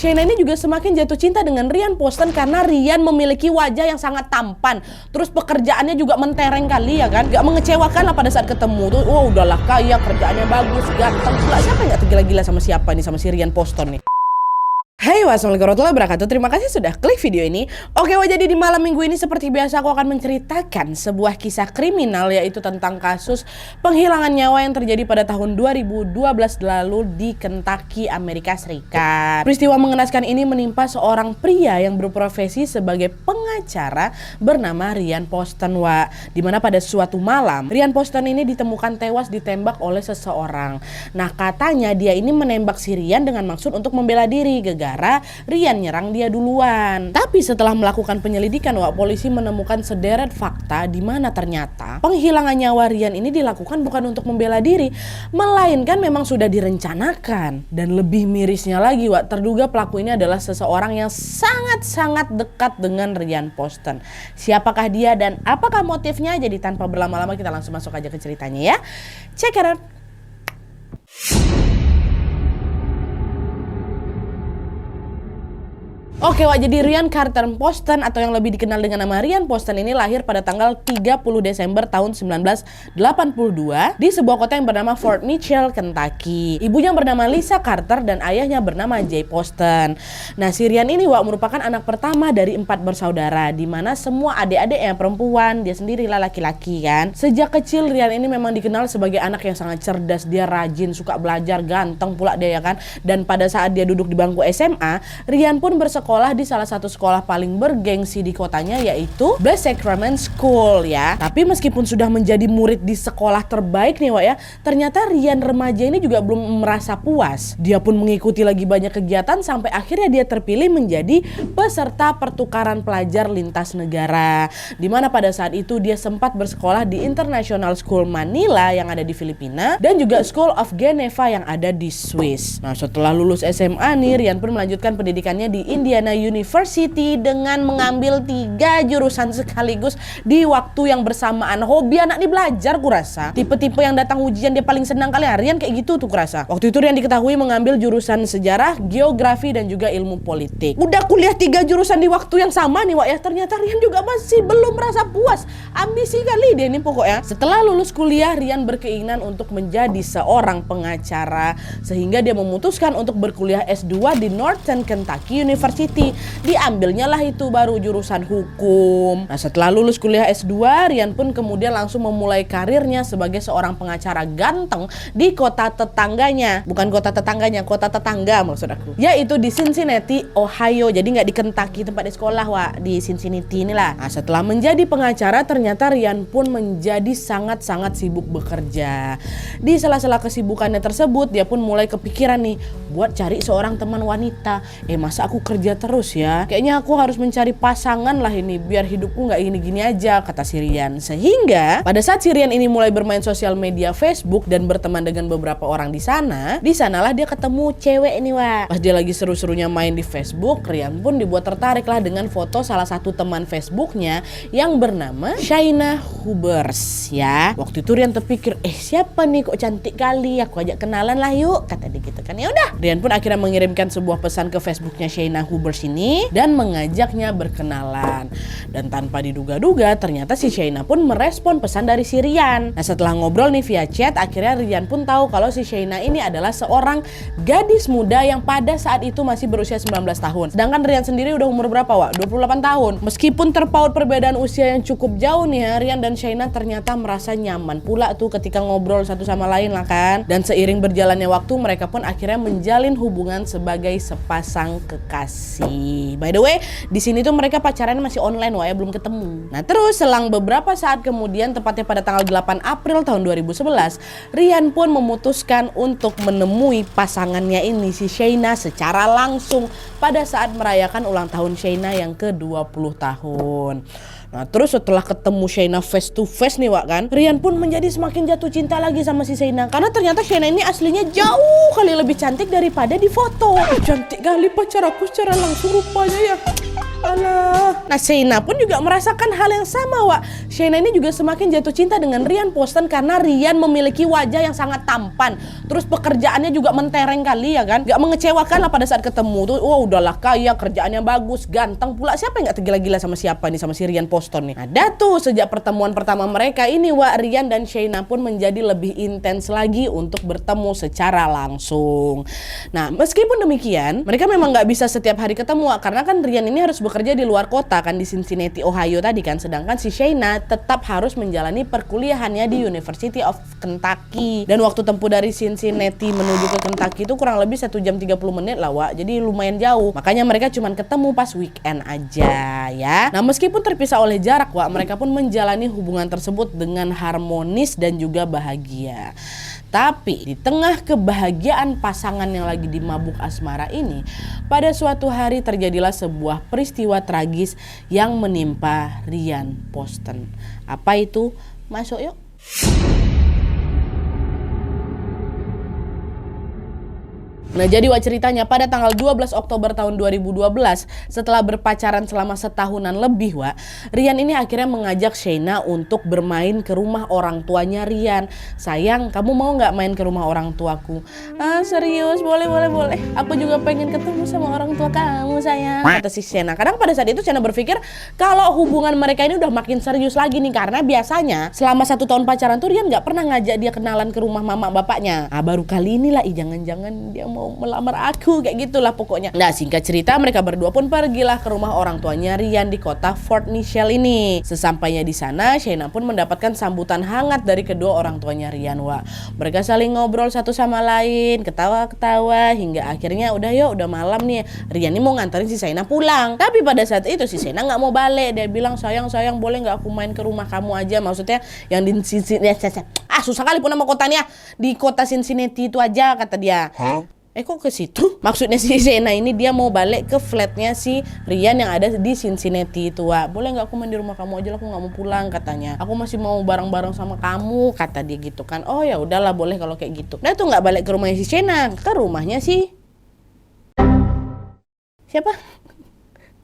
Shaina ini juga semakin jatuh cinta dengan Ryan Poston karena Ryan memiliki wajah yang sangat tampan. Terus pekerjaannya juga mentereng kali ya kan. Gak mengecewakan lah pada saat ketemu tuh. Wah udahlah kaya, kerjaannya bagus, ganteng. Siapa yang gak tergila-gila sama siapa nih, sama si Ryan Poston nih. Hai, wassalamualaikum warahmatullahi wabarakatuh. Terima kasih sudah klik video ini. Oke, jadi di malam minggu ini seperti biasa aku akan menceritakan sebuah kisah kriminal, yaitu tentang kasus penghilangan nyawa yang terjadi pada tahun 2012 lalu di Kentucky, Amerika Serikat. Peristiwa mengenaskan ini menimpa seorang pria yang berprofesi sebagai pengacara bernama Ryan Poston, dimana pada suatu malam Ryan Poston ini ditemukan tewas ditembak oleh seseorang. Nah, katanya dia ini menembak si Ryan dengan maksud untuk membela diri, Ryan nyerang dia duluan. Tapi setelah melakukan penyelidikan, polisi menemukan sederet fakta di mana ternyata penghilangan nyawa Ryan ini dilakukan bukan untuk membela diri, melainkan memang sudah direncanakan. Dan lebih mirisnya lagi, terduga pelaku ini adalah seseorang yang sangat-sangat dekat dengan Ryan Poston. Siapakah dia dan apakah motifnya? Jadi tanpa berlama-lama kita langsung masuk aja ke ceritanya ya. Check it out. Oke, jadi Ryan Carter Poston atau yang lebih dikenal dengan nama Ryan Poston ini lahir pada tanggal 30 Desember tahun 1982 di sebuah kota yang bernama Fort Mitchell, Kentucky. Ibunya bernama Lisa Carter dan ayahnya bernama Jay Poston. Nah, si Ryan ini merupakan anak pertama dari 4 bersaudara, di mana semua adik-adiknya perempuan, dia sendirilah laki-laki kan. Sejak kecil Ryan ini memang dikenal sebagai anak yang sangat cerdas, dia rajin, suka belajar, ganteng pula dia ya kan. Dan pada saat dia duduk di bangku SMA, Ryan pun bersekolah di salah satu sekolah paling bergengsi di kotanya, yaitu Blessed Sacrament School ya. Tapi meskipun sudah menjadi murid di sekolah terbaik nih ya, ternyata Ryan remaja ini juga belum merasa puas. Dia pun mengikuti lagi banyak kegiatan sampai akhirnya dia terpilih menjadi peserta pertukaran pelajar lintas negara. Dimana pada saat itu dia sempat bersekolah di International School Manila yang ada di Filipina dan juga School of Geneva yang ada di Swiss. Nah, setelah lulus SMA nih, Ryan pun melanjutkan pendidikannya di Indiana University dengan mengambil 3 jurusan sekaligus di waktu yang bersamaan. Hobi anak nih belajar kurasa. Tipe-tipe yang datang ujian dia paling senang kali. Ryan kayak gitu tuh kurasa. Waktu itu Ryan diketahui mengambil jurusan sejarah, geografi dan juga ilmu politik. Udah kuliah 3 jurusan di waktu yang sama nih ya. Ternyata Ryan juga masih belum merasa puas. Ambisi kali dia ini pokoknya. Setelah lulus kuliah, Ryan berkeinginan untuk menjadi seorang pengacara sehingga dia memutuskan untuk berkuliah S2 di Northern Kentucky University. Diambilnya lah itu baru jurusan hukum. Nah, setelah lulus kuliah S2, Ryan pun kemudian langsung memulai karirnya sebagai seorang pengacara ganteng di kota tetangganya. Bukan kota tetangganya, kota tetangga maksud aku, yaitu di Cincinnati, Ohio. Jadi nggak di Kentucky tempat di sekolah, di Cincinnati inilah. Nah, setelah menjadi pengacara, ternyata Ryan pun menjadi sangat-sangat sibuk bekerja. Di sela-sela kesibukannya tersebut, dia pun mulai kepikiran nih buat cari seorang teman wanita. Masa aku kerja terus ya? Kayaknya aku harus mencari pasangan lah ini biar hidupku nggak gini-gini aja, kata si Ryan. Sehingga pada saat si Ryan ini mulai bermain sosial media Facebook dan berteman dengan beberapa orang di sanalah dia ketemu cewek ini Pas dia lagi seru-serunya main di Facebook, Ryan pun dibuat tertarik lah dengan foto salah satu teman Facebooknya yang bernama Shaina Hubers ya. Waktu itu Ryan terpikir, siapa nih kok cantik kali, aku ajak kenalan lah yuk, kata dia gitu kan. Ya udah, Ryan pun akhirnya mengirimkan sebuah pesan ke Facebooknya Shaina Hubers ini dan mengajaknya berkenalan. Dan tanpa diduga-duga ternyata si Shaina pun merespon pesan dari si Ryan. Nah, setelah ngobrol nih via chat, akhirnya Ryan pun tahu kalau si Shaina ini adalah seorang gadis muda yang pada saat itu masih berusia 19 tahun. Sedangkan Ryan sendiri udah umur berapa 28 tahun. Meskipun terpaut perbedaan usia yang cukup jauh nih ya, Ryan dan Shaina ternyata merasa nyaman pula tuh ketika ngobrol satu sama lain lah kan. Dan seiring berjalannya waktu, mereka pun akhirnya menjalin hubungan sebagai sepasang kekasih. By the way, di sini tuh mereka pacaran masih online belum ketemu. Nah, terus selang beberapa saat kemudian, tepatnya pada tanggal 8 April tahun 2011, Ryan pun memutuskan untuk menemui pasangannya ini si Shaina secara langsung pada saat merayakan ulang tahun Shaina yang ke-20 tahun. Nah, terus setelah ketemu Shaina face to face nih kan, Ryan pun menjadi semakin jatuh cinta lagi sama si Shaina. Karena ternyata Shaina ini aslinya jauh kali lebih cantik daripada di foto. Cantik kali pacar aku secara langsung rupanya ya. Alah. Nah, Shaina pun juga merasakan hal yang sama, Wak. Shaina ini juga semakin jatuh cinta dengan Ryan Poston karena Ryan memiliki wajah yang sangat tampan. Terus pekerjaannya juga mentereng kali ya kan. Gak mengecewakan lah pada saat ketemu tuh. Wah, udahlah kaya, kerjaannya bagus, ganteng pula. Siapa yang gak tergila-gila sama siapa nih, sama si Ryan Poston nih. Ada tuh sejak pertemuan pertama mereka ini, Wak, Ryan dan Shaina pun menjadi lebih intens lagi untuk bertemu secara langsung. Nah, meskipun demikian, mereka memang gak bisa setiap hari ketemu, Wak, karena kan Ryan ini harus bekerja di luar kota kan, di Cincinnati, Ohio tadi kan, sedangkan si Shaina tetap harus menjalani perkuliahannya di University of Kentucky. Dan waktu tempuh dari Cincinnati menuju ke Kentucky itu kurang lebih 1 jam 30 menit lah, Wak. Jadi lumayan jauh. Makanya mereka cuma ketemu pas weekend aja ya. Nah, meskipun terpisah oleh jarak, Wak, mereka pun menjalani hubungan tersebut dengan harmonis dan juga bahagia. Tapi di tengah kebahagiaan pasangan yang lagi di mabuk asmara ini, pada suatu hari terjadilah sebuah peristiwa tragis yang menimpa Ryan Poston. Apa itu? Masuk yuk. Nah, jadi Wak, ceritanya pada tanggal 12 Oktober tahun 2012, setelah berpacaran selama setahunan lebih, Wak, Ryan ini akhirnya mengajak Shaina untuk bermain ke rumah orang tuanya Ryan. Sayang, kamu mau nggak main ke rumah orang tuaku? Ah, serius? Boleh. Aku juga pengen ketemu sama orang tua kamu, sayang, kata si Shaina. Kadang pada saat itu Shaina berpikir kalau hubungan mereka ini udah makin serius lagi nih, karena biasanya selama 1 tahun pacaran tuh Ryan nggak pernah ngajak dia kenalan ke rumah mama bapaknya. Ah, baru kali inilah, jangan-jangan dia mau melamar aku, kayak gitulah pokoknya. Nah, singkat cerita, mereka berdua pun pergilah ke rumah orang tuanya Ryan di kota Fort Mitchell ini. Sesampainya di sana, Shaina pun mendapatkan sambutan hangat dari kedua orang tuanya Ryan, Wak. Mereka saling ngobrol satu sama lain, ketawa-ketawa, hingga akhirnya udah malam nih. Ryan ini mau nganterin si Shaina pulang. Tapi pada saat itu si Shaina nggak mau balik. Dia bilang, sayang boleh nggak aku main ke rumah kamu aja? Maksudnya yang di Cincinnati. Susah kali pun nama kotanya. Di kota Cincinnati itu aja, kata dia. Kok ke situ? Maksudnya si Shaina ini dia mau balik ke flatnya si Ryan yang ada di Cincinnati itu, Wak. Boleh nggak aku main di rumah kamu aja? Aku nggak mau pulang, katanya. Aku masih mau bareng-bareng sama kamu, kata dia gitu kan. Oh ya udahlah, boleh kalau kayak gitu. Nah, itu nggak balik ke rumahnya si Shaina, ke rumahnya si siapa?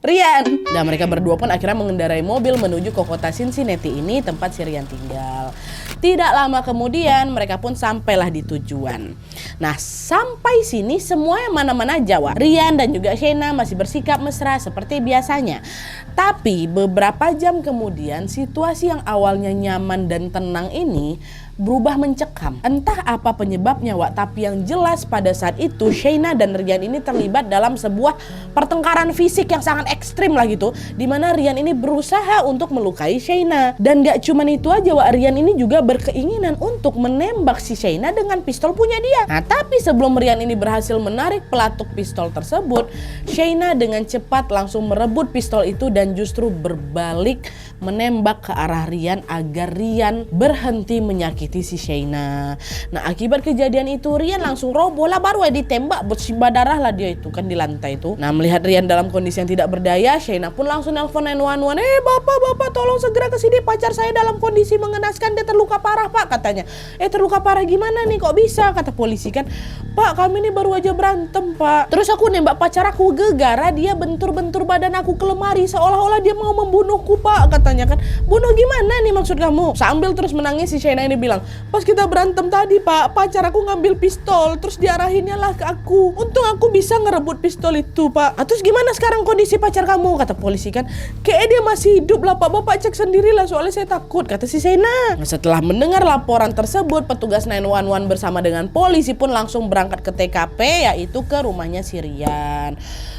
Ryan. Dan mereka berdua pun akhirnya mengendarai mobil menuju ke kota Cincinnati ini, tempat si Ryan tinggal. Tidak lama kemudian mereka pun sampailah di tujuan. Nah, sampai sini semua yang mana-mana aja, Wak. Ryan dan juga Shaina masih bersikap mesra seperti biasanya. Tapi beberapa jam kemudian situasi yang awalnya nyaman dan tenang ini berubah mencekam. Entah apa penyebabnya, Wak, tapi yang jelas pada saat itu Shaina dan Ryan ini terlibat dalam sebuah pertengkaran fisik yang sangat ekstrim lah gitu, dimana Ryan ini berusaha untuk melukai Shaina. Dan gak cuman itu aja, Wak, Ryan ini juga berkeinginan untuk menembak si Shaina dengan pistol punya dia. Nah, tapi sebelum Ryan ini berhasil menarik pelatuk pistol tersebut, Shaina dengan cepat langsung merebut pistol itu dan justru berbalik menembak ke arah Ryan agar Ryan berhenti menyakiti si Shaina. Nah, akibat kejadian itu Ryan langsung roboh lah, baru ditembak bersimbah darah lah dia itu kan di lantai itu. Nah, melihat Ryan dalam kondisi yang tidak berdaya, Shaina pun langsung nelpon 911. Bapak tolong segera ke sini, pacar saya dalam kondisi mengenaskan, dia terluka parah, Pak, katanya. Terluka parah gimana nih, kok bisa, kata polisi kan. Pak, kami ini baru aja berantem, Pak. Terus aku nembak pacar aku, gegara dia bentur-bentur badan aku ke lemari seolah-olah dia mau membunuhku, Pak, katanya kan. Bunuh gimana nih maksud kamu? Sambil terus menangis si Shaina ini bilang, pas kita berantem tadi, Pak, pacar aku ngambil pistol terus diarahinnya lah ke aku. Untung aku bisa ngerebut pistol itu, Pak. Terus gimana sekarang kondisi pacar kamu, kata polisi kan. Kayaknya dia masih hidup lah, Pak. Bapak cek sendirilah, soalnya saya takut, kata si Shaina. Nah, setelah mendengar laporan tersebut, petugas 911 bersama dengan polisi pun langsung berangkat ke TKP, yaitu ke rumahnya si Ryan.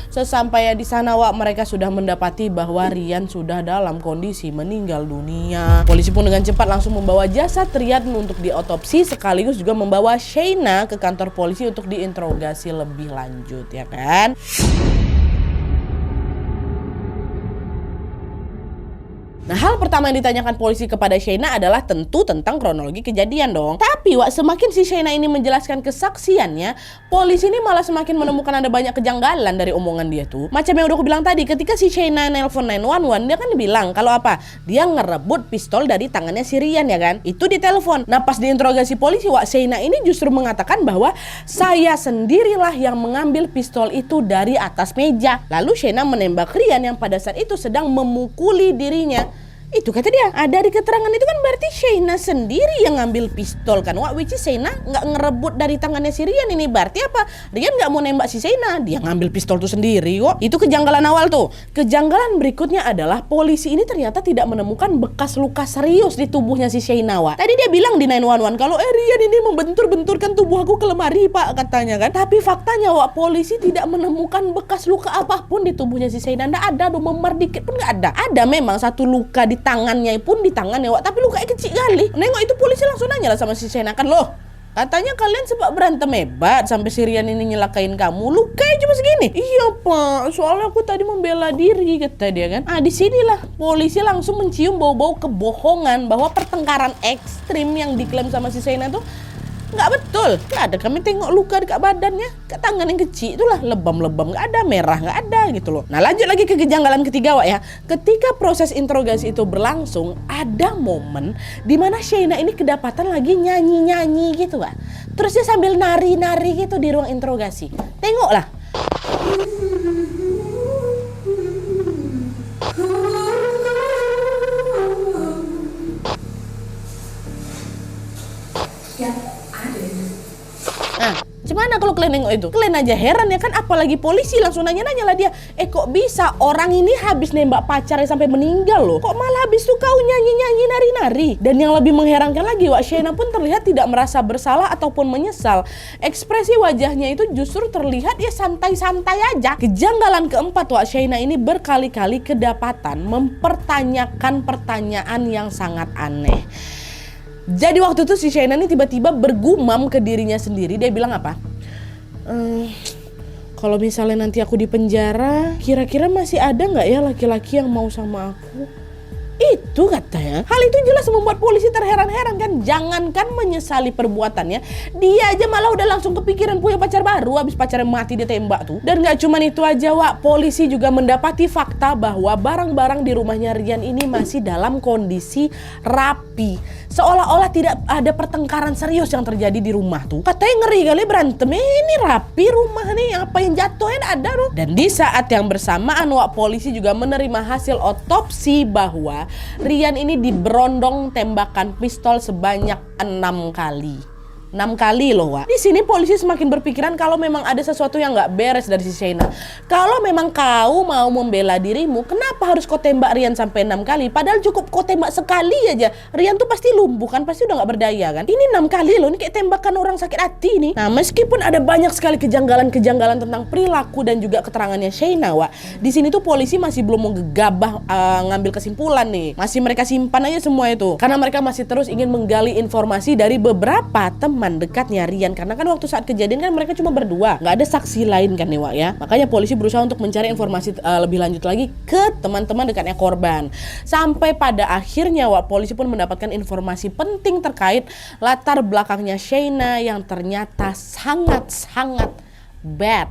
Sesampainya di sana, Wak, mereka sudah mendapati bahwa Ryan sudah dalam kondisi meninggal dunia. Polisi pun dengan cepat langsung membawa jasad Ryan untuk diotopsi, sekaligus juga membawa Shaina ke kantor polisi untuk diinterogasi lebih lanjut, ya kan? Nah, hal pertama yang ditanyakan polisi kepada Shaina adalah tentu tentang kronologi kejadian dong. Tapi semakin si Shaina ini menjelaskan kesaksiannya, polisi ini malah semakin menemukan ada banyak kejanggalan dari omongan dia tuh. Macam yang udah aku bilang tadi, ketika si Shaina nelpon 911, dia kan bilang kalau apa? Dia ngerebut pistol dari tangannya si Rian ya kan? Itu di telepon. Nah, pas diinterogasi polisi, Shaina ini justru mengatakan bahwa saya sendirilah yang mengambil pistol itu dari atas meja. Lalu Shaina menembak Rian yang pada saat itu sedang memukuli dirinya. Itu kata dia. Dari keterangan itu kan berarti Shaina sendiri yang ngambil pistol kan. Which is Shaina nggak ngerebut dari tangannya si Rian ini. Berarti apa? Rian nggak mau nembak si Shaina. Dia ngambil pistol tuh sendiri kok. Itu kejanggalan awal tuh. Kejanggalan berikutnya adalah polisi ini ternyata tidak menemukan bekas luka serius di tubuhnya si Shaina. Tadi dia bilang di 911 kalau Rian ini membentur-benturkan tubuh aku ke lemari pak katanya kan. Tapi faktanya polisi tidak menemukan bekas luka apapun di tubuhnya si Shaina. Nggak ada, memar dikit pun nggak ada. Ada memang satu luka di tangannya pun di tangannya tapi lukanya kecil kali. Nengok itu polisi langsung nanya lah sama si Shaina kan, loh katanya kalian sempat berantem hebat sampai si Rian ini nyelakain kamu, lukanya cuma segini. Iya pak, soalnya aku tadi membela diri kata dia kan. Disinilah polisi langsung mencium bau-bau kebohongan bahwa pertengkaran ekstrim yang diklaim sama si Shaina tuh nggak betul. Nggak ada, kami tengok luka dekat badannya, ke tangan yang kecil itulah lebam-lebam, nggak ada, merah nggak ada gitu loh. Nah lanjut lagi ke kejanggalan ketiga ya. Ketika proses interogasi itu berlangsung, ada momen dimana Shaina ini kedapatan lagi nyanyi-nyanyi gitu terus dia sambil nari-nari gitu di ruang interogasi. Tengoklah. Gimana kalau kalian nengok itu? Kalian aja heran ya kan, apalagi polisi langsung nanya-nanya lah dia. Kok bisa orang ini habis nembak pacarnya sampai meninggal loh. Kok malah habis tuh kau nyanyi-nyanyi nari-nari? Dan yang lebih mengherankan lagi, Shaina pun terlihat tidak merasa bersalah ataupun menyesal. Ekspresi wajahnya itu justru terlihat ya santai-santai aja. Kejanggalan keempat, Shaina ini berkali-kali kedapatan mempertanyakan pertanyaan yang sangat aneh. Jadi waktu itu si Shaina ini tiba-tiba bergumam ke dirinya sendiri. Dia bilang apa? Kalau misalnya nanti aku di penjara, kira-kira masih ada nggak ya laki-laki yang mau sama aku? Itu katanya. Hal itu jelas membuat polisi terheran-heran kan. Jangankan menyesali perbuatannya, dia aja malah udah langsung kepikiran punya pacar baru habis pacarnya mati dia tembak tuh. Dan gak cuman itu aja polisi juga mendapati fakta bahwa barang-barang di rumahnya Rian ini masih dalam kondisi rapi. Seolah-olah tidak ada pertengkaran serius yang terjadi di rumah tuh. Katanya ngeri kali berantem. Ini rapi rumah nih, apa yang jatuhnya ada loh. Dan di saat yang bersamaan polisi juga menerima hasil otopsi bahwa Rian ini diberondong tembakan pistol sebanyak 6 kali. 6 kali loh Di sini polisi semakin berpikiran kalau memang ada sesuatu yang nggak beres dari si Shaina. Kalau memang kau mau membela dirimu, kenapa harus kau tembak Rian sampai 6 kali? Padahal cukup kau tembak sekali aja, Rian tuh pasti lumpuh kan, pasti udah nggak berdaya kan. Ini 6 kali loh, ini kayak tembakan orang sakit hati nih. Nah meskipun ada banyak sekali kejanggalan-kejanggalan tentang perilaku dan juga keterangannya Shaina, di sini tuh polisi masih belum mau gegabah ngambil kesimpulan nih. Masih mereka simpan aja semua itu, karena mereka masih terus ingin menggali informasi dari beberapa teman dekatnya Rian, karena kan waktu saat kejadian kan mereka cuma berdua, nggak ada saksi lain kan nih ya. Makanya polisi berusaha untuk mencari informasi lebih lanjut lagi ke teman-teman dekatnya korban. Sampai pada akhirnya polisi pun mendapatkan informasi penting terkait latar belakangnya Shaina yang ternyata sangat-sangat bad.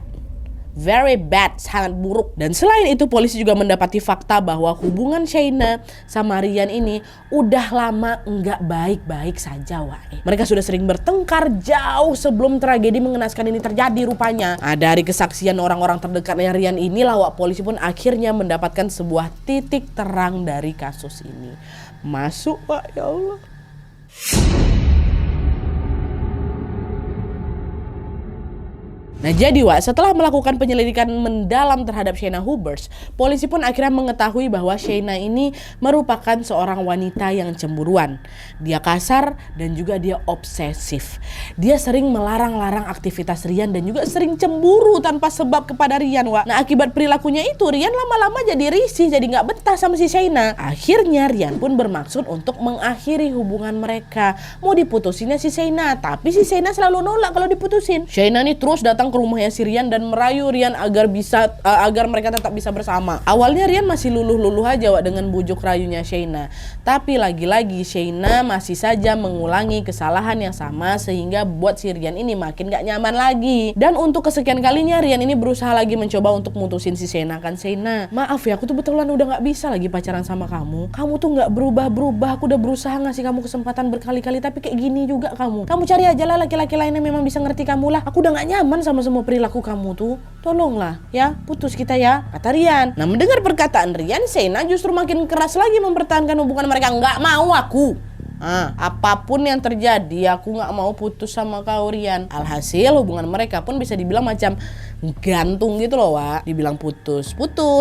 Very bad, sangat buruk. Dan selain itu polisi juga mendapati fakta bahwa hubungan Shaina sama Rian ini udah lama nggak baik-baik saja Mereka sudah sering bertengkar jauh sebelum tragedi mengenaskan ini terjadi rupanya. Dari kesaksian orang-orang terdekatnya Rian inilah polisi pun akhirnya mendapatkan sebuah titik terang dari kasus ini. Masuk ya Allah. Nah jadi setelah melakukan penyelidikan mendalam terhadap Shaina Hubers, polisi pun akhirnya mengetahui bahwa Shaina ini merupakan seorang wanita yang cemburuan. Dia kasar dan juga dia obsesif. Dia sering melarang-larang aktivitas Rian dan juga sering cemburu tanpa sebab kepada Rian Nah akibat perilakunya itu Rian lama-lama jadi risih, jadi nggak betah sama si Shaina. Akhirnya Rian pun bermaksud untuk mengakhiri hubungan mereka. Mau diputusinnya si Shaina, tapi si Shaina selalu nolak kalau diputusin. Shaina nih terus datang ke ke rumahnya si Rian dan merayu Rian agar mereka tetap bisa bersama. Awalnya Rian masih luluh-luluh aja Wak dengan bujuk rayunya Shaina. Tapi lagi-lagi Shaina masih saja mengulangi kesalahan yang sama sehingga buat si Rian ini makin gak nyaman lagi. Dan untuk kesekian kalinya Rian ini berusaha lagi mencoba untuk mutusin si Shaina kan. Shaina, maaf ya, aku tuh betulan udah gak bisa lagi pacaran sama kamu. Kamu tuh gak berubah-berubah. Aku udah berusaha ngasih kamu kesempatan berkali-kali tapi kayak gini juga kamu. Kamu cari aja lah laki-laki lain yang memang bisa ngerti kamu lah. Aku udah gak nyaman sama semua perilaku kamu tuh. Tolonglah ya, putus kita ya, kata Rian. Nah, mendengar perkataan Rian, Shaina justru makin keras lagi mempertahankan hubungan mereka. Nggak mau aku. Apapun yang terjadi, aku nggak mau putus sama kau Rian. Alhasil hubungan mereka pun bisa dibilang macam gantung gitu loh Wak. Dibilang putus,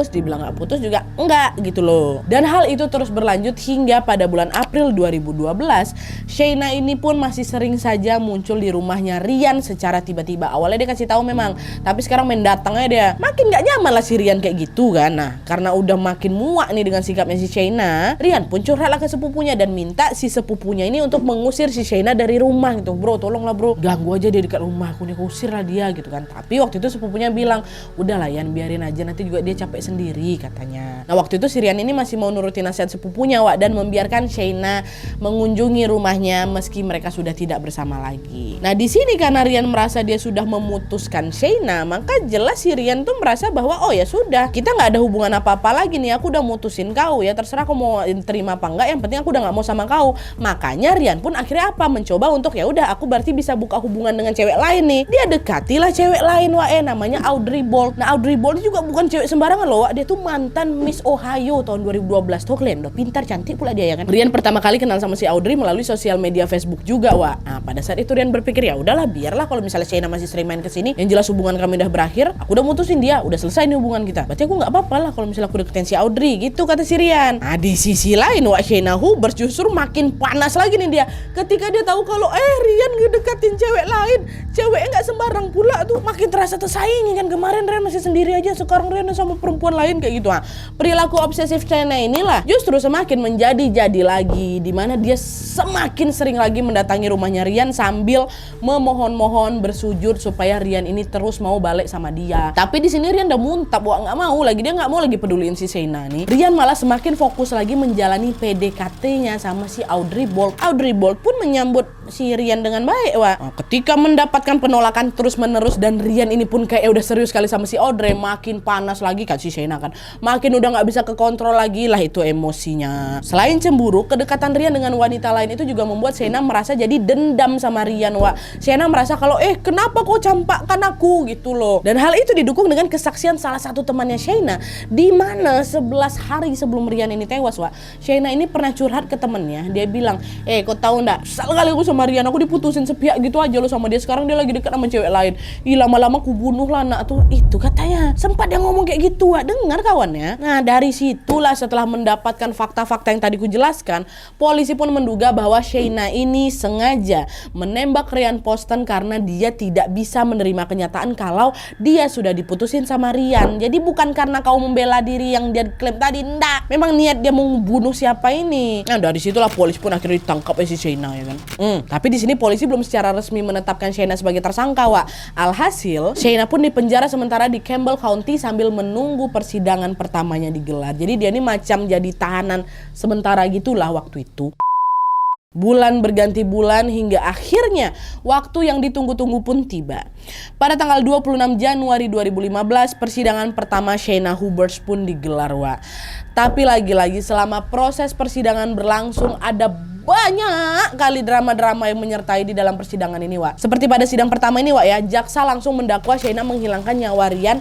dibilang nggak putus juga enggak gitu loh. Dan hal itu terus berlanjut hingga pada bulan April 2012, Shaina ini pun masih sering saja muncul di rumahnya Rian secara tiba-tiba. Awalnya dia kasih tahu memang, tapi sekarang main datangnya dia. Makin nggak nyaman lah si Rian kayak gitu kan. Nah, karena udah makin muak nih dengan sikapnya si Shaina, Rian pun curhatlah ke sepupunya dan minta si sepupunya ini untuk mengusir si Shaina dari rumah gitu. Bro, tolonglah bro, ganggu aja dia dekat rumah aku nih, usir lah dia gitu kan. Tapi waktu itu sepupunya bilang, udahlah Yan, biarin aja, nanti juga dia capek sendiri katanya. Nah, waktu itu si Rian ini masih mau nurutin nasihat sepupunya Wak, dan membiarkan Shaina mengunjungi rumahnya meski mereka sudah tidak bersama lagi. Nah, di sini karena Rian merasa dia sudah memutuskan Shaina, maka jelas si Rian tuh merasa bahwa oh ya sudah, kita nggak ada hubungan apa-apa lagi nih, aku udah mutusin kau ya, terserah kau mau terima apa enggak, yang penting aku udah nggak mau sama kau. Makanya Rian pun akhirnya apa, mencoba untuk ya udah aku berarti bisa buka hubungan dengan cewek lain nih. Dia dekatilah cewek lain Wak, namanya Audrey Bolt. Nah, Audrey Bolt juga bukan cewek sembarangan loh Wak. Dia tuh mantan Miss Ohio tahun 2012. Tuh kalian udah pintar, cantik pula dia ya kan. Rian pertama kali kenal sama si Audrey melalui sosial media Facebook juga Wak. Nah, pada saat itu Rian berpikir ya udahlah, biarlah kalau misalnya Shaina masih sering main kesini, yang jelas hubungan kami udah berakhir, aku udah mutusin dia, udah selesai nih hubungan kita. Berarti aku nggak apa-apa lah kalau misalnya aku deketin si Audrey gitu, kata si Rian. Nah, di sisi lain Wak, Shaina Hubbard justru makin panas lagi nih dia ketika dia tahu kalau Rian ngedekatin cewek lain. Ceweknya nggak sembarang pula tuh, makin terasa tersaingi kan. Kemarin Rian masih sendiri aja, sekarang Rian sama perempuan lain kayak gitu. Perilaku obsesif Shaina inilah justru semakin menjadi-jadi lagi, dimana dia semakin sering lagi mendatangi rumahnya Rian sambil memohon-mohon bersujud supaya Rian ini terus mau balik sama dia. Tapi di sini Rian udah muntap Wak, nggak mau lagi, dia nggak mau lagi peduliin si Shaina nih. Rian malah semakin fokus lagi menjalani PDKT-nya sama si Audrey Bolt. Audrey Bolt pun menyambut si Rian dengan baik Wak. Ketika mendapatkan penolakan terus-menerus dan Rian ini pun kayak udah serius sekali sama si Audrey, makin panas lagi kan si Shaina kan. Makin udah nggak bisa kekontrol lagi lah itu emosinya. Selain cemburu, kedekatan Rian dengan wanita lain itu juga membuat Shaina merasa jadi dendam sama Rian Wak. Shaina merasa kalau kenapa kau campakkan aku gitu loh. Dan hal itu didukung dengan kesaksian salah satu temannya Shaina, di mana 11 hari sebelum Rian ini tewas Wak, Shaina ini pernah curhat ke temennya. Dia bilang, kau tahu ndak, sekali aku sama Rian, aku diputusin sepihak gitu aja loh sama dia, sekarang dia lagi dekat sama cewek lain. Lama-lama aku bunuh lah anak tuh. Itu katanya, sempat dia ngomong kayak gitu Wak, dengar kawannya. Nah, dari situlah setelah mendapatkan fakta-fakta yang tadi ku jelaskan, polisi pun menduga bahwa Shaina ini sengaja menembak Rian Poston karena dia tidak bisa menerima kenyataan kalau dia sudah diputusin sama Rian. Jadi bukan karena kau membela diri yang dia klaim tadi, ndak. Memang niat dia mau bunuh siapa ini. Nah, dari situlah polisi pun akhirnya ditangkap si Shaina ya kan. Tapi di sini polisi belum secara resmi menetapkan Shaina sebagai tersangka Wak. Alhasil, Shaina pun dipenjara sementara di Campbell County sambil menunggu persidangan pertamanya digelar. Jadi dia ini macam jadi tahanan sementara gitulah waktu itu. Bulan berganti bulan hingga akhirnya waktu yang ditunggu-tunggu pun tiba. Pada tanggal 26 Januari 2015, persidangan pertama Shaina Hubbard pun digelar Wak. Tapi lagi-lagi selama proses persidangan berlangsung ada banyak kali drama-drama yang menyertai di dalam persidangan ini Wak. Seperti pada sidang pertama ini Wak ya, jaksa langsung mendakwa Shaina menghilangkan nyawa Rian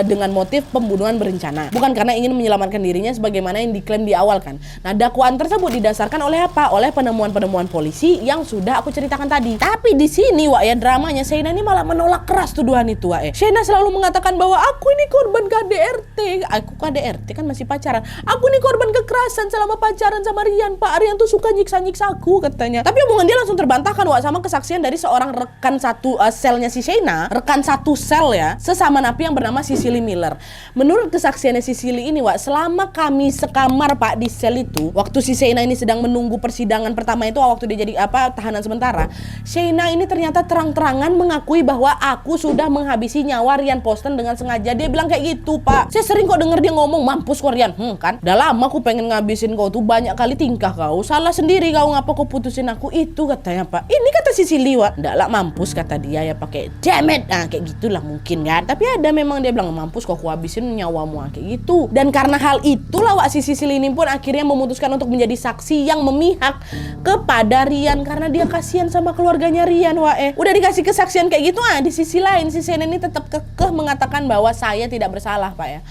dengan motif pembunuhan berencana, bukan karena ingin menyelamatkan dirinya sebagaimana yang diklaim di awal kan. Nah, dakwaan tersebut didasarkan oleh apa? Oleh penemuan-penemuan polisi yang sudah aku ceritakan tadi. Tapi di sini Wak ya, dramanya Shaina ini malah menolak keras tuduhan itu Wak ya. Shaina selalu mengatakan bahwa aku ini korban KDRT. Aku KDRT kan masih pacaran. Aku ini korban kekerasan selama pacaran sama Rian. Pak Rian tuh suka nyiksa aku katanya. Tapi omongan dia langsung terbantahkan Wak sama kesaksian dari seorang rekan satu selnya si Shayna, rekan satu sel ya, sesama napi yang bernama Cicely Miller. Menurut kesaksiannya Cicely ini Wak, selama kami sekamar Pak di sel itu, waktu si Shayna ini sedang menunggu persidangan pertama itu, waktu dia jadi tahanan sementara, Shayna ini ternyata terang-terangan mengakui bahwa aku sudah menghabisi nyawa Ryan Poston dengan sengaja. Dia bilang kayak gitu Pak. Saya sering kok denger dia ngomong, mampus kok Ryan, kan udah lama aku pengen ngabisin kau tuh, banyak kali tingkah kau, salah sendiri kau, ngapa kau putusin aku, itu katanya Pak. Ini kata Cicely Wak, ndak lah mampus kata dia ya, pakai damn it, kayak gitulah mungkin kan. Tapi ada memang dia bilang mampus kok aku habisin nyawamu kayak gitu. Dan karena hal itulah Wak, si Cicely ini pun akhirnya memutuskan untuk menjadi saksi yang memihak kepada Ryan karena dia kasihan sama keluarganya Ryan Wak. Udah dikasih kesaksian kayak gitu, di sisi lain si Shayna ini tetap kekeh mengatakan bahwa saya tidak bersalah Pak ya.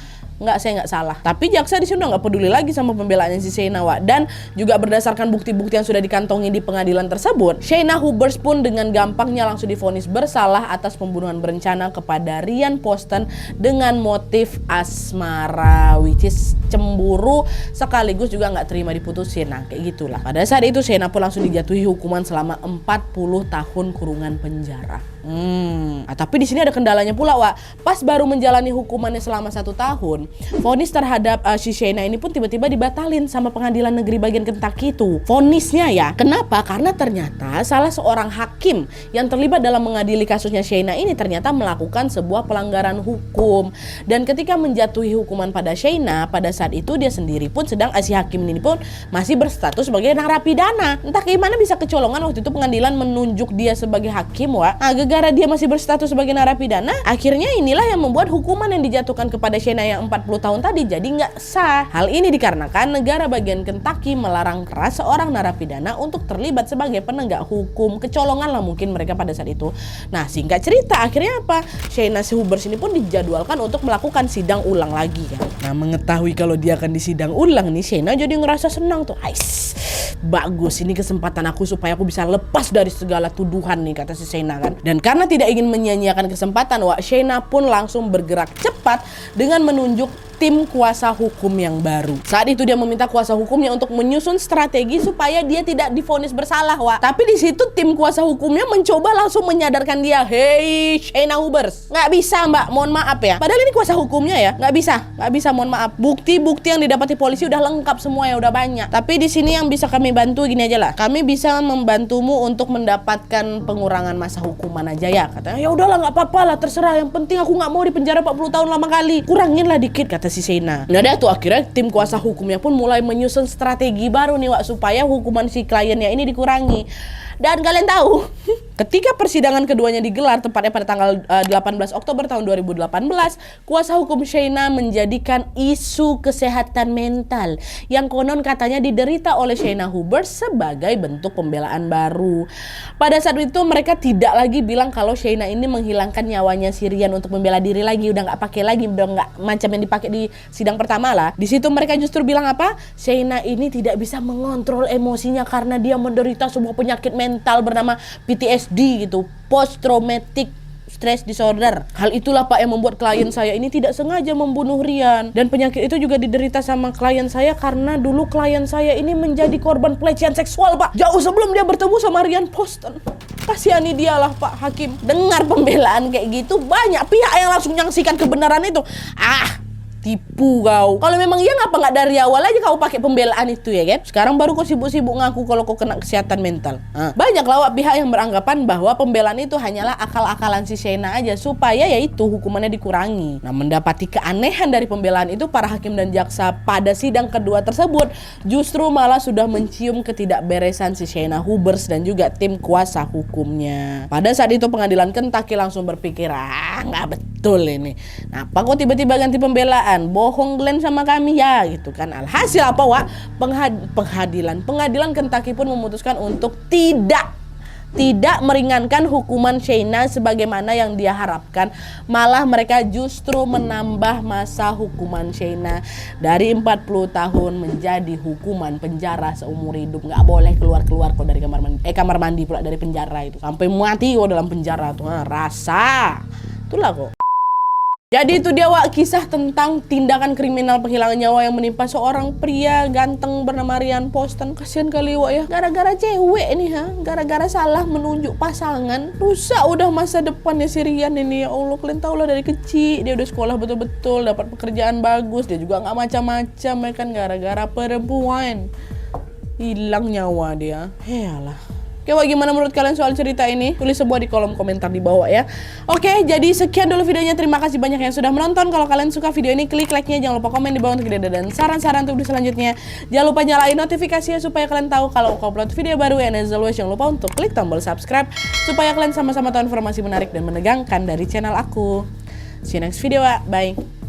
Enggak, saya nggak salah. Tapi jaksa di sini nggak peduli lagi sama pembelaannya si Shayna Wak. Dan juga berdasarkan bukti-bukti yang sudah dikantongi di pengadilan tersebut, Shayna Hubers pun dengan gampangnya langsung divonis bersalah atas pembunuhan berencana kepada Ryan Poston dengan motif asmara, which is cemburu sekaligus juga nggak terima diputusin. Nah kayak gitulah. Pada saat itu Shayna pun langsung dijatuhi hukuman selama 40 tahun kurungan penjara. Tapi di sini ada kendalanya pula Wak. Pas baru menjalani hukumannya selama 1 tahun, vonis terhadap si Shayna ini pun tiba-tiba dibatalin sama pengadilan negeri bagian Kentucky itu. Vonisnya ya. Kenapa? Karena ternyata salah seorang hakim yang terlibat dalam mengadili kasusnya Shayna ini ternyata melakukan sebuah pelanggaran hukum. Dan ketika menjatuhi hukuman pada Shayna, pada saat itu dia sendiri pun sedang si hakim ini pun masih berstatus sebagai narapidana. Entah gimana bisa kecolongan waktu itu pengadilan menunjuk dia sebagai hakim Wak. Gara dia masih berstatus sebagai narapidana, akhirnya inilah yang membuat hukuman yang dijatuhkan kepada Shayna yang 40 tahun tadi jadi nggak sah. Hal ini dikarenakan negara bagian Kentucky melarang keras seorang narapidana untuk terlibat sebagai penegak hukum. Kecolongan lah mungkin mereka pada saat itu. Nah singkat cerita akhirnya apa? Shayna Hubers ini pun dijadwalkan untuk melakukan sidang ulang lagi kan. Nah mengetahui kalau dia akan disidang ulang nih, Shayna jadi ngerasa senang tuh. Ais, bagus, ini kesempatan aku supaya aku bisa lepas dari segala tuduhan nih, kata si Shayna kan. Dan karena tidak ingin menyia-nyiakan kesempatan Wak, Shayna pun langsung bergerak cepat dengan menunjuk tim kuasa hukum yang baru. Saat itu dia meminta kuasa hukumnya untuk menyusun strategi supaya dia tidak divonis bersalah Wak. Tapi di situ tim kuasa hukumnya mencoba langsung menyadarkan dia, "Hey Shayna Hubers, nggak bisa Mbak, mohon maaf ya." Padahal ini kuasa hukumnya ya, nggak bisa, mohon maaf. Bukti-bukti yang didapati polisi udah lengkap semua ya, udah banyak. Tapi di sini yang bisa kami bantu gini aja lah. Kami bisa membantumu untuk mendapatkan pengurangan masa hukuman aja ya. Katanya, ya udahlah nggak apa-apa lah, terserah. Yang penting aku nggak mau di penjara 40 tahun lama kali. Kurangin lah dikit, kata si Shayna. Nah dah tuh akhirnya tim kuasa hukumnya pun mulai menyusun strategi baru nih Wak supaya hukuman si kliennya ini dikurangi. Dan kalian tahu, ketika persidangan keduanya digelar tepatnya pada tanggal 18 Oktober tahun 2018, kuasa hukum Shayna menjadikan isu kesehatan mental yang konon katanya diderita oleh Shayna Hubers sebagai bentuk pembelaan baru. Pada saat itu mereka tidak lagi bilang kalau Shayna ini menghilangkan nyawanya si Ryan untuk membela diri lagi, udah nggak pakai lagi, udah nggak macam yang dipakai di sidang pertama lah. Di situ mereka justru bilang apa? Shayna ini tidak bisa mengontrol emosinya karena dia menderita sebuah penyakit mental bernama PTSD gitu, Post Traumatic Stress Disorder. Hal itulah Pak yang membuat klien saya ini tidak sengaja membunuh Ryan. Dan penyakit itu juga diderita sama klien saya karena dulu klien saya ini menjadi korban pelecehan seksual Pak, jauh sebelum dia bertemu sama Ryan Poston. Kasihani dia lah Pak Hakim. Dengar pembelaan kayak gitu, banyak pihak yang langsung nyaksikan kebenaran itu. Tipu kau. Kalau memang iya ngapa nggak dari awal aja kau pakai pembelaan itu ya kan? Sekarang baru kau sibuk-sibuk ngaku kalau kau kena kesehatan mental. Banyak lawak pihak yang beranggapan bahwa pembelaan itu hanyalah akal-akalan si Shayna aja supaya yaitu hukumannya dikurangi. Nah mendapati keanehan dari pembelaan itu, para hakim dan jaksa pada sidang kedua tersebut justru malah sudah mencium ketidakberesan si Shayna Hubers dan juga tim kuasa hukumnya. Pada saat itu pengadilan Kentucky langsung berpikir, nggak betul ini. Nah, apa kok tiba-tiba ganti pembelaan? Bohong Glenn sama kami ya gitu kan. Alhasil apa Wak? Pengadilan Kentucky pun memutuskan untuk tidak meringankan hukuman Shayna sebagaimana yang dia harapkan. Malah mereka justru menambah masa hukuman Shayna dari 40 tahun menjadi hukuman penjara seumur hidup. Nggak boleh keluar-keluar kok dari kamar mandi pula dari penjara itu. Sampai mati kok dalam penjara tuh. Rasa itulah kok. Jadi itu dia Wak, kisah tentang tindakan kriminal penghilangan nyawa yang menimpa seorang pria ganteng bernama Ryan Poston. Kasian kali Wak ya, gara-gara cewek nih ha, gara-gara salah menunjuk pasangan, rusak udah masa depannya si Ryan ini. Ya Allah, kalian tau lah dari kecil dia udah sekolah betul-betul, dapat pekerjaan bagus, dia juga nggak macam-macam ya kan, gara-gara perempuan hilang nyawa dia. Yalah. Oke Wak, gimana menurut kalian soal cerita ini? Tulis sebuah di kolom komentar di bawah ya. Oke, jadi sekian dulu videonya. Terima kasih banyak yang sudah menonton. Kalau kalian suka video ini, klik like-nya. Jangan lupa komen di bawah untuk ide dan saran-saran untuk video selanjutnya. Jangan lupa nyalain notifikasinya supaya kalian tahu kalau aku upload video baru. And as always, jangan lupa untuk klik tombol subscribe supaya kalian sama-sama tahu informasi menarik dan menegangkan dari channel aku. See you next video, Wak. Bye.